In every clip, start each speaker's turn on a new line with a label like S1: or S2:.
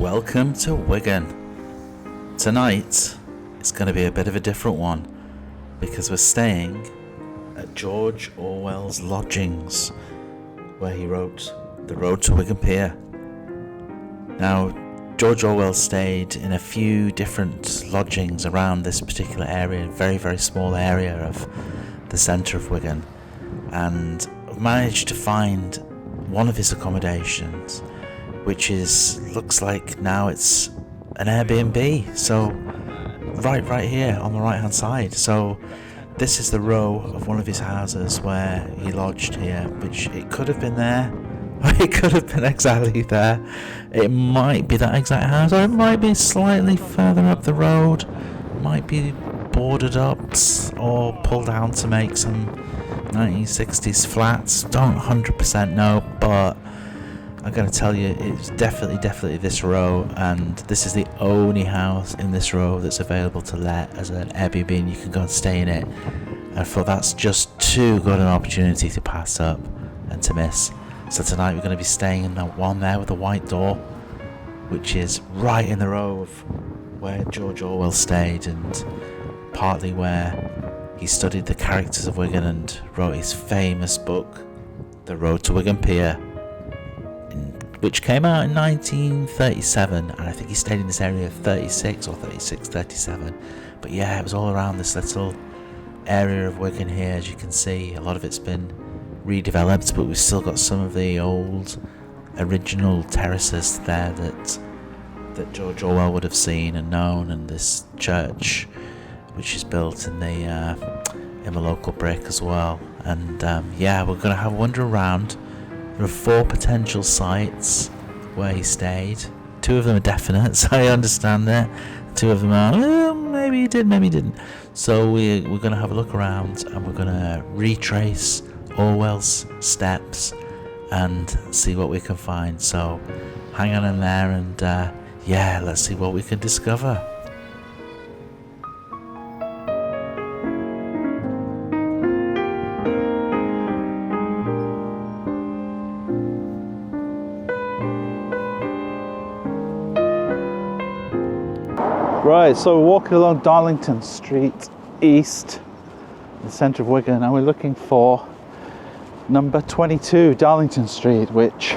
S1: Welcome to Wigan. Tonight it's going to be a bit of a different one because we're staying at George Orwell's lodgings, where he wrote The Road to Wigan Pier. Now, George Orwell stayed in a few different lodgings around this particular area, a very, very small area of the centre of Wigan, and I've managed to find one of his accommodations, which looks like now it's an Airbnb. So right here on the right hand side. So this is the row of one of his houses where he lodged here, which it could have been there, or it could have been exactly there. It might be that exact house, or it might be slightly further up the road. It might be boarded up or pulled down to make some 1960s flats. Don't 100% know, but I'm going to tell you it's definitely this row, and this is the only house in this row that's available to let as an Airbnb, and you can go and stay in it. I thought that's just too good an opportunity to pass up and to miss. So tonight we're going to be staying in that one there with the white door, which is right in the row of where George Orwell stayed, and partly where he studied the characters of Wigan and wrote his famous book, The Road to Wigan Pier, which came out in 1937, and I think he stayed in this area 37. But yeah, it was all around this little area of Wigan here. As you can see, a lot of it's been redeveloped, but we've still got some of the old original terraces there that George Orwell would have seen and known, and this church which is built in the local brick as well. And yeah, we're going to have a wander around. There are 4 potential sites where he stayed. 2 of them are definite, so I understand that. 2 of them are, maybe he did, maybe he didn't. So we're going to have a look around, and we're going to retrace Orwell's steps and see what we can find. So hang on in there, and yeah, let's see what we can discover. Right, so we're walking along Darlington Street East, in the centre of Wigan, and we're looking for number 22 Darlington Street, which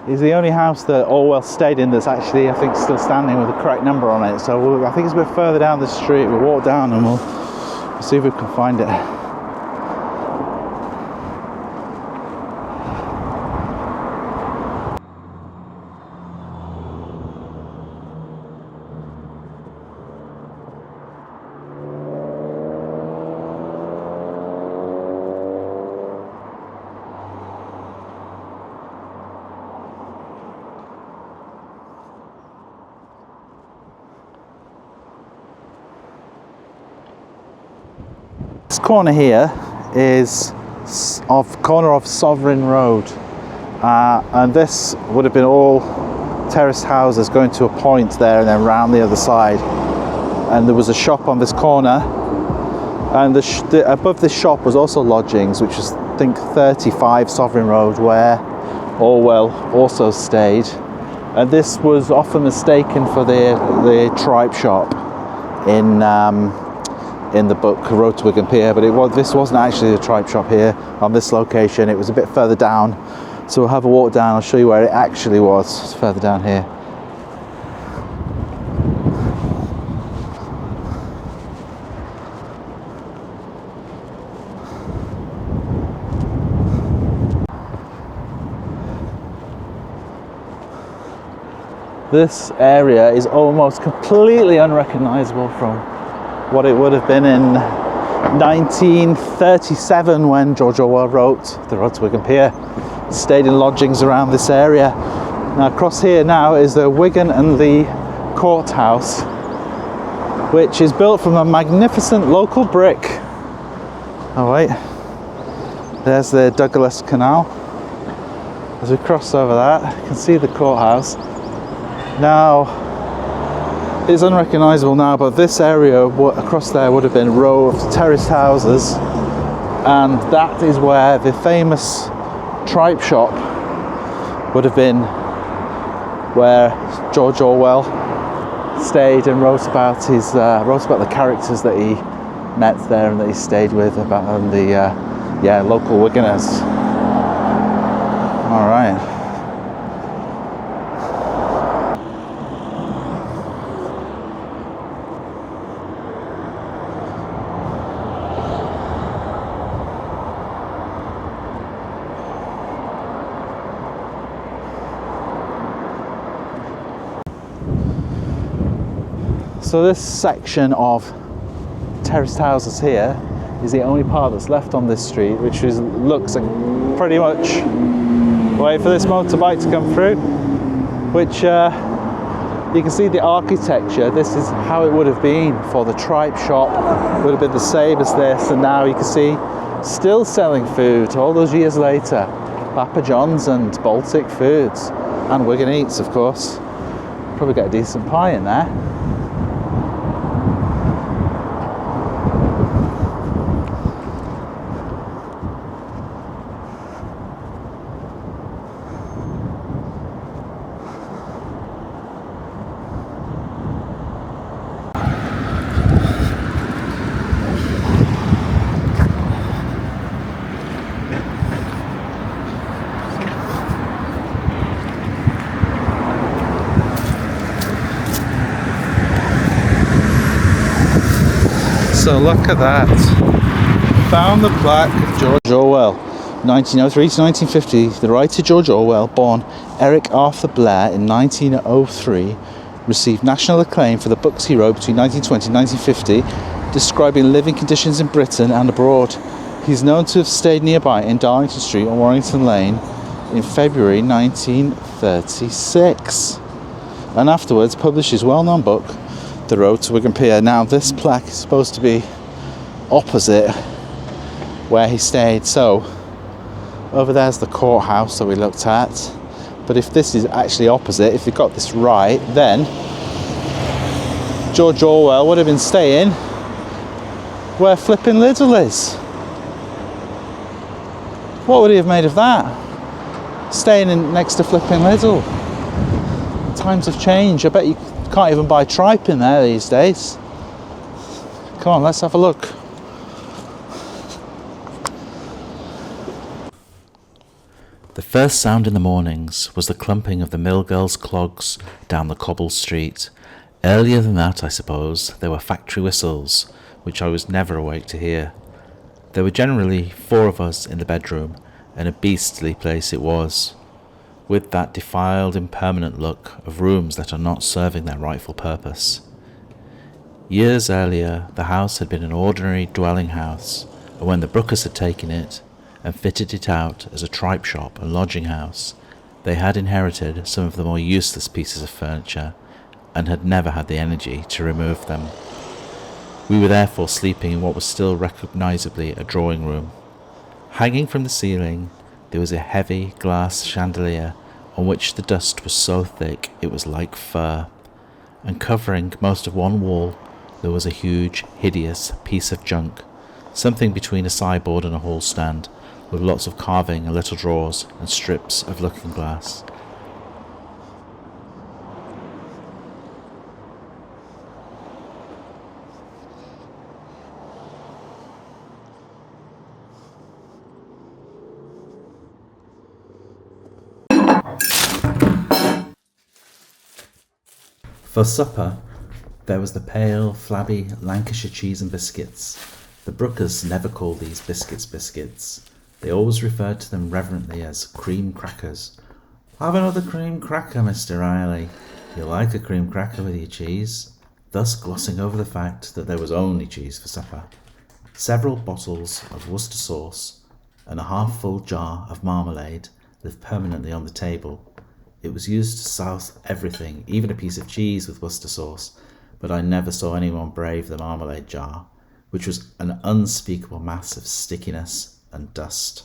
S1: is the only house that Orwell stayed in that's actually, I think, still standing with the correct number on it. So I think it's a bit further down the street. We'll walk down and we'll see if we can find it. This corner here is corner of Sovereign Road, and this would have been all terraced houses going to a point there and then round the other side, and there was a shop on this corner, and above this shop was also lodgings, which was, I think, 35 Sovereign Road, where Orwell also stayed, and this was often mistaken for the tripe shop in the book Road to Wigan Pier, but this wasn't actually a tripe shop here on this location. It was a bit further down, so we'll have a walk down. I'll show you where it actually was. It's further down here. This area is almost completely unrecognisable from what it would have been in 1937 when George Orwell wrote The Road to Wigan Pier. Stayed in lodgings around this area. Now across here now is the Wigan and Lee Courthouse, which is built from a magnificent local brick. Oh wait, there's the Douglas Canal. As we cross over that, you can see the courthouse. Now, it's unrecognisable now, but this area across there would have been a row of terraced houses, and that is where the famous tripe shop would have been where George Orwell stayed and wrote about the characters that he met there and that he stayed with, about the local Wiganers. All right. So this section of terraced houses here is the only part that's left on this street, which looks like pretty much, wait for this motorbike to come through, which you can see the architecture. This is how it would have been for the tripe shop. It would have been the same as this, and now you can see still selling food all those years later. Papa John's and Baltic Foods, and Wigan Eats, of course. Probably get a decent pie in there. So look at that. Found the plaque of George Orwell, 1903 to 1950. The writer George Orwell, born Eric Arthur Blair in 1903, received national acclaim for the books he wrote between 1920 and 1950, describing living conditions in Britain and abroad. He's known to have stayed nearby in Darlington Street on Warrington Lane in February 1936, and afterwards published his well-known book, The Road to Wigan Pier. Now this plaque is supposed to be opposite where he stayed, so over there's the courthouse that we looked at, but if this is actually opposite, if you got this right, then George Orwell would have been staying where flipping Lidl is. What would he have made of that? Staying next to flipping Lidl. Times have changed. I bet you can't even buy tripe in there these days. Come on, let's have a look. The first sound in the mornings was the clumping of the mill girls' clogs down the cobbled street. Earlier than that, I suppose, there were factory whistles, which I was never awake to hear. There were generally 4 of us in the bedroom, and a beastly place it was, with that defiled, impermanent look of rooms that are not serving their rightful purpose. Years earlier, the house had been an ordinary dwelling house, and when the Brookers had taken it and fitted it out as a tripe shop and lodging house, they had inherited some of the more useless pieces of furniture and had never had the energy to remove them. We were therefore sleeping in what was still recognisably a drawing room. Hanging from the ceiling, there was a heavy glass chandelier on which the dust was so thick it was like fur, and covering most of one wall there was a huge, hideous piece of junk, something between a sideboard and a hall stand, with lots of carving and little drawers and strips of looking glass. For supper, there was the pale, flabby Lancashire cheese and biscuits. The Brookers never called these biscuits. They always referred to them reverently as cream crackers. "Have another cream cracker, Mr. Riley. You like a cream cracker with your cheese?" Thus glossing over the fact that there was only cheese for supper. Several bottles of Worcester sauce and a half-full jar of marmalade lived permanently on the table. It was used to souse everything, even a piece of cheese with Worcester sauce, but I never saw anyone brave the marmalade jar, which was an unspeakable mass of stickiness and dust.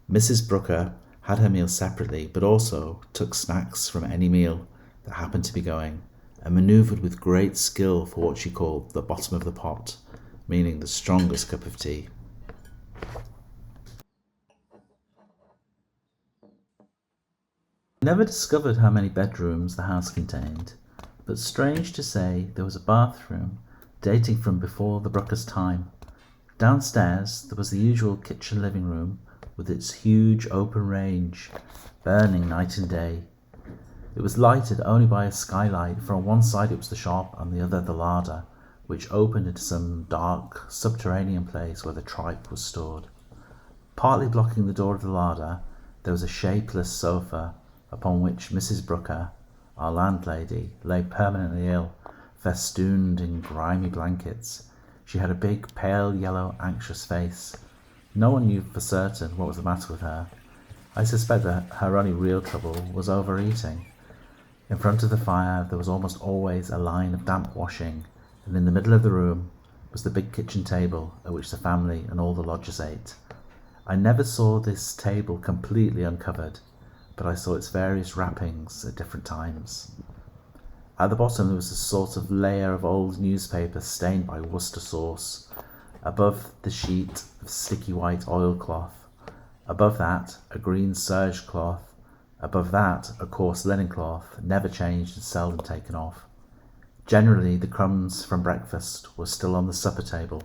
S1: Mrs. Brooker had her meal separately, but also took snacks from any meal that happened to be going, and manoeuvred with great skill for what she called the bottom of the pot, meaning the strongest cup of tea. never discovered how many bedrooms the house contained, but strange to say, there was a bathroom dating from before the Bruckers' time. Downstairs there was the usual kitchen living room with its huge open range, burning night and day. It was lighted only by a skylight, for on one side it was the shop, on the other the larder, which opened into some dark subterranean place where the tripe was stored. Partly blocking the door of the larder, there was a shapeless sofa, upon which Mrs. Brooker, our landlady, lay permanently ill, festooned in grimy blankets. She had a big, pale yellow, anxious face. No one knew for certain what was the matter with her. I suspect that her only real trouble was overeating. In front of the fire there was almost always a line of damp washing, and in the middle of the room was the big kitchen table at which the family and all the lodgers ate. I never saw this table completely uncovered, but I saw its various wrappings at different times. At the bottom there was a sort of layer of old newspaper stained by Worcester sauce. Above the sheet of sticky white oilcloth. Above that a green serge cloth. Above that a coarse linen cloth, never changed and seldom taken off. Generally the crumbs from breakfast were still on the supper table.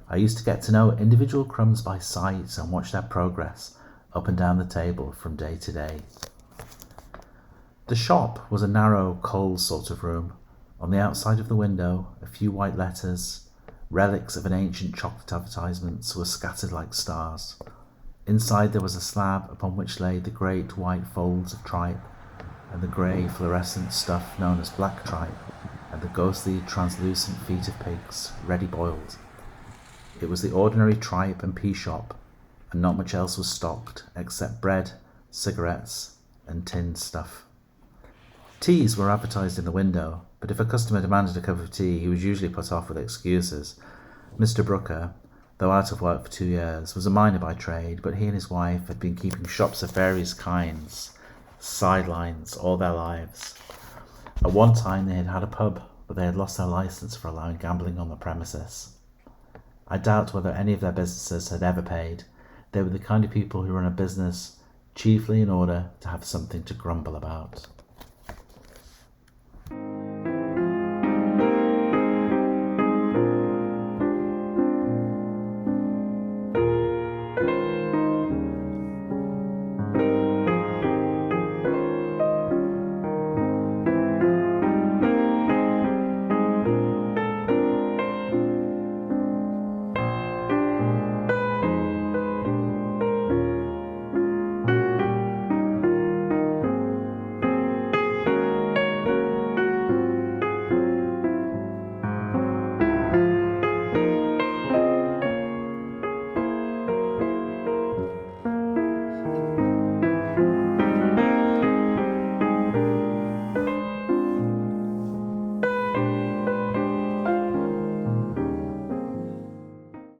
S1: I used to get to know individual crumbs by sight and watch their progress up and down the table from day to day. The shop was a narrow, cold sort of room. On the outside of the window, a few white letters, relics of an ancient chocolate advertisement, were scattered like stars. Inside there was a slab upon which lay the great white folds of tripe, and the grey fluorescent stuff known as black tripe, and the ghostly translucent feet of pigs, ready boiled. It was the ordinary tripe and pea shop, and not much else was stocked except bread, cigarettes, and tinned stuff. Teas were advertised in the window, but if a customer demanded a cup of tea, he was usually put off with excuses. Mr. Brooker, though out of work for 2 years, was a miner by trade, but he and his wife had been keeping shops of various kinds, sidelines, all their lives. At one time they had had a pub, but they had lost their licence for allowing gambling on the premises. I doubt whether any of their businesses had ever paid. They were the kind of people who run a business chiefly in order to have something to grumble about.